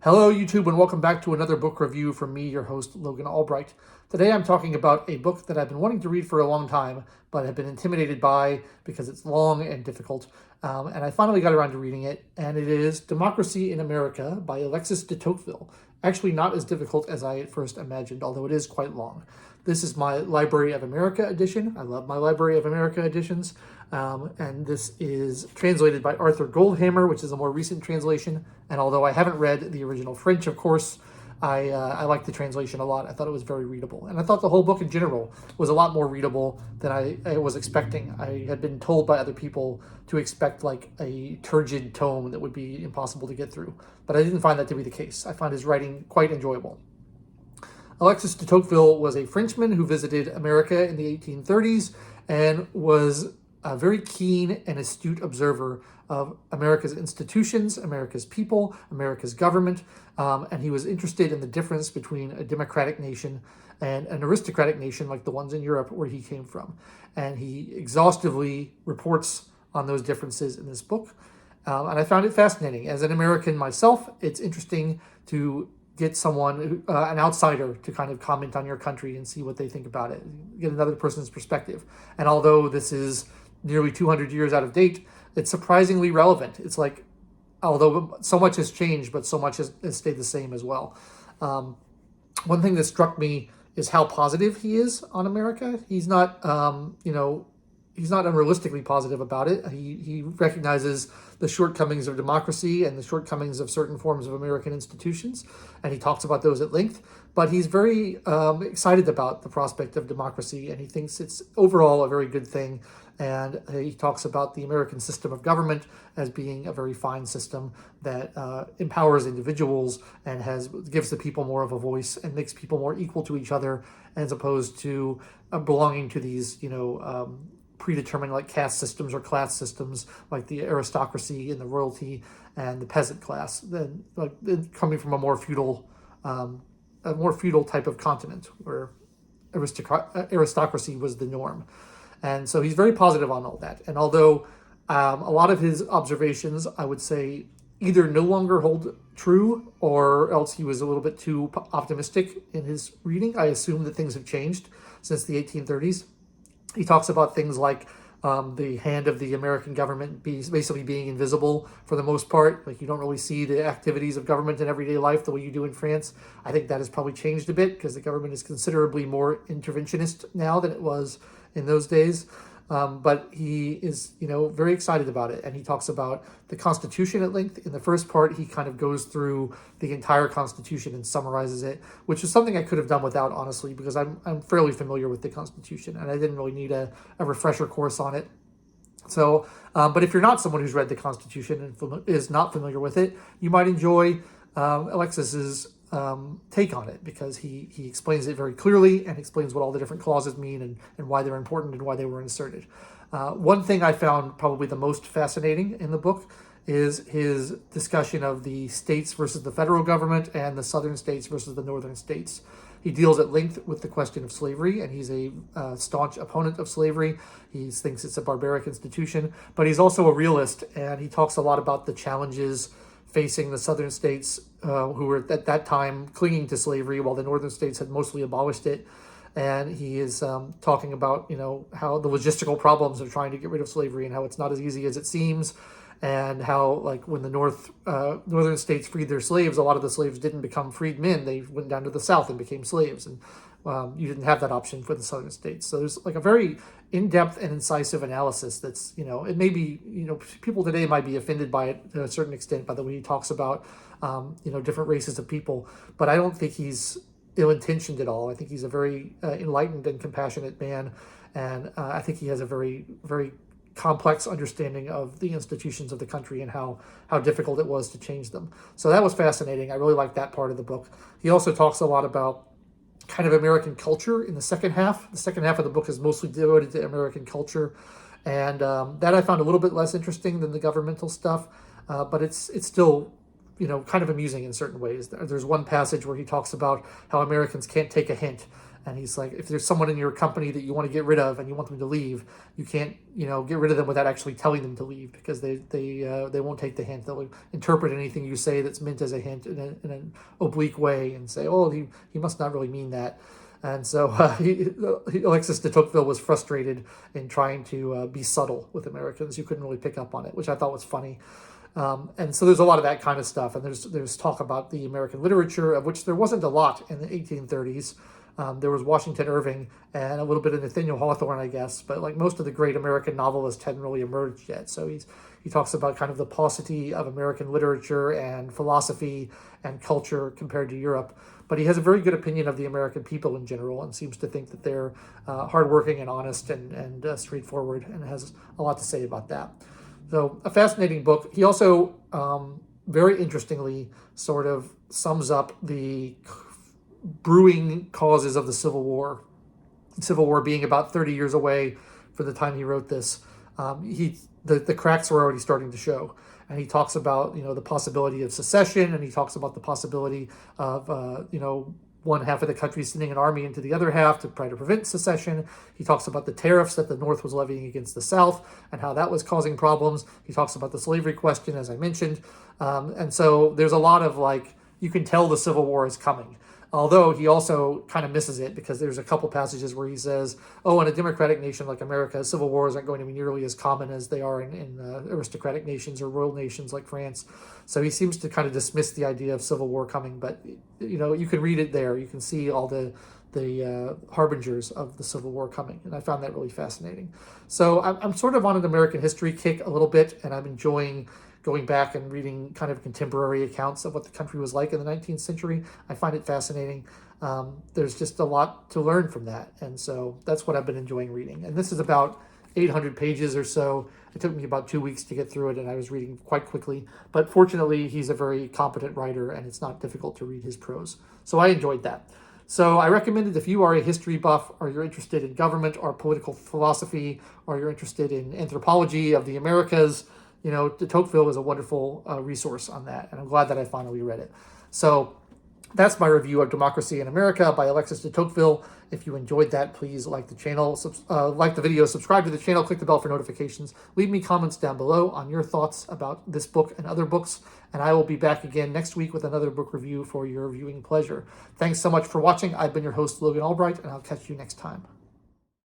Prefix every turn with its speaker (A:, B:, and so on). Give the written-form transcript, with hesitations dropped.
A: Hello, YouTube, and welcome back to another book review from me, your host, Logan Albright. Today I'm talking about a book that I've been wanting to read for a long time, but have been intimidated by because it's long and difficult. And I finally got around to reading it, and it is Democracy in America by Alexis de Tocqueville. Actually, not as difficult as I at first imagined, although it is quite long. This is my Library of America edition. I love my Library of America editions. And this is translated by Arthur Goldhammer, which is a more recent translation. And although I haven't read the original French, of course, I like the translation a lot. I thought it was very readable. And I thought the whole book in general was a lot more readable than I was expecting. I had been told by other people to expect like a turgid tome that would be impossible to get through. But I didn't find that to be the case. I found his writing quite enjoyable. Alexis de Tocqueville was a Frenchman who visited America in the 1830s and was a very keen and astute observer of America's institutions, America's people, America's government, and he was interested in the difference between a democratic nation and an aristocratic nation like the ones in Europe where he came from. And he exhaustively reports on those differences in this book. And I found it fascinating. As an American myself, it's interesting to get someone, an outsider, to kind of comment on your country and see what they think about it, get another person's perspective. And although this is nearly 200 years out of date, it's surprisingly relevant. It's like, although so much has changed, but so much has stayed the same as well. One thing that struck me is how positive he is on America. He's not, he's not unrealistically positive about it. He recognizes the shortcomings of democracy and the shortcomings of certain forms of American institutions, and he talks about those at length. But he's very excited about the prospect of democracy, and he thinks it's overall a very good thing. And he talks about the American system of government as being a very fine system that empowers individuals and gives the people more of a voice and makes people more equal to each other, as opposed to belonging to these, predetermined like caste systems or class systems like the aristocracy and the royalty and the peasant class, then like coming from a more feudal type of continent where aristocracy was the norm. And so he's very positive on all that. And although a lot of his observations, I would say, either no longer hold true or else he was a little bit too optimistic in his reading, I assume that things have changed since the 1830s. He talks about things like the hand of the American government basically being invisible for the most part. Like you don't really see the activities of government in everyday life the way you do in France. I think that has probably changed a bit because the government is considerably more interventionist now than it was in those days. But he is, very excited about it. And he talks about the Constitution at length. In the first part, he kind of goes through the entire Constitution and summarizes it, which is something I could have done without, honestly, because I'm fairly familiar with the Constitution and I didn't really need a refresher course on it. So, but if you're not someone who's read the Constitution and is not familiar with it, you might enjoy Alexis's take on it, because he explains it very clearly and explains what all the different clauses mean and why they're important and why they were inserted. One thing I found probably the most fascinating in the book is his discussion of the states versus the federal government and the southern states versus the northern states. He deals at length with the question of slavery, and he's a staunch opponent of slavery. He thinks it's a barbaric institution, but he's also a realist, and he talks a lot about the challenges facing the southern states who were at that time clinging to slavery while the northern states had mostly abolished it. And he is talking about, how the logistical problems of trying to get rid of slavery and how it's not as easy as it seems, and how like when the northern states freed their slaves, a lot of the slaves didn't become freed men. They went down to the south and became slaves. And you didn't have that option for the southern states. So there's like a very in-depth and incisive analysis that's, it may be, people today might be offended by it to a certain extent by the way he talks about, different races of people. But I don't think he's ill-intentioned at all. I think he's a very enlightened and compassionate man. And I think he has a very, very complex understanding of the institutions of the country and how difficult it was to change them. So that was fascinating. I really liked that part of the book. He also talks a lot about kind of American culture in the second half. The second half of the book is mostly devoted to American culture, and that I found a little bit less interesting than the governmental stuff, but it's still kind of amusing in certain ways. There's one passage where he talks about how Americans can't take a hint. And he's like, if there's someone in your company that you want to get rid of and you want them to leave, you can't, get rid of them without actually telling them to leave, because they won't take the hint. They'll interpret anything you say that's meant as a hint in an oblique way and say, oh, he must not really mean that. And so Alexis de Tocqueville was frustrated in trying to be subtle with Americans. You couldn't really pick up on it, which I thought was funny. And so there's a lot of that kind of stuff. And there's talk about the American literature, of which there wasn't a lot in the 1830s. There was Washington Irving and a little bit of Nathaniel Hawthorne, I guess, but like most of the great American novelists hadn't really emerged yet. So he talks about kind of the paucity of American literature and philosophy and culture compared to Europe. But he has a very good opinion of the American people in general, and seems to think that they're hardworking and honest and straightforward, and has a lot to say about that. So a fascinating book. He also, very interestingly, sort of sums up the brewing causes of the Civil War. The Civil War being about 30 years away for the time he wrote this. The cracks were already starting to show. And he talks about, the possibility of secession, and he talks about the possibility of, one half of the country sending an army into the other half to try to prevent secession. He talks about the tariffs that the North was levying against the South and how that was causing problems. He talks about the slavery question, as I mentioned. And so there's a lot of you can tell the Civil War is coming. Although he also kind of misses it, because there's a couple passages where he says, oh, in a democratic nation like America, civil wars aren't going to be nearly as common as they are in aristocratic nations or royal nations like France. So he seems to kind of dismiss the idea of civil war coming. But, you can read it there. You can see all the harbingers of the Civil War coming. And I found that really fascinating. So I'm sort of on an American history kick a little bit, and I'm enjoying going back and reading kind of contemporary accounts of what the country was like in the 19th century. I find it fascinating. There's just a lot to learn from that. And so that's what I've been enjoying reading. And this is about 800 pages or so. It took me about 2 weeks to get through it, and I was reading quite quickly. But fortunately, he's a very competent writer, and it's not difficult to read his prose. So I enjoyed that. So I recommend it if you are a history buff, or you're interested in government or political philosophy, or you're interested in anthropology of the Americas. De Tocqueville is a wonderful resource on that, and I'm glad that I finally read it. So that's my review of Democracy in America by Alexis de Tocqueville. If you enjoyed that, please like the channel, like the video, subscribe to the channel, click the bell for notifications. Leave me comments down below on your thoughts about this book and other books, and I will be back again next week with another book review for your viewing pleasure. Thanks so much for watching. I've been your host, Logan Albright, and I'll catch you next time.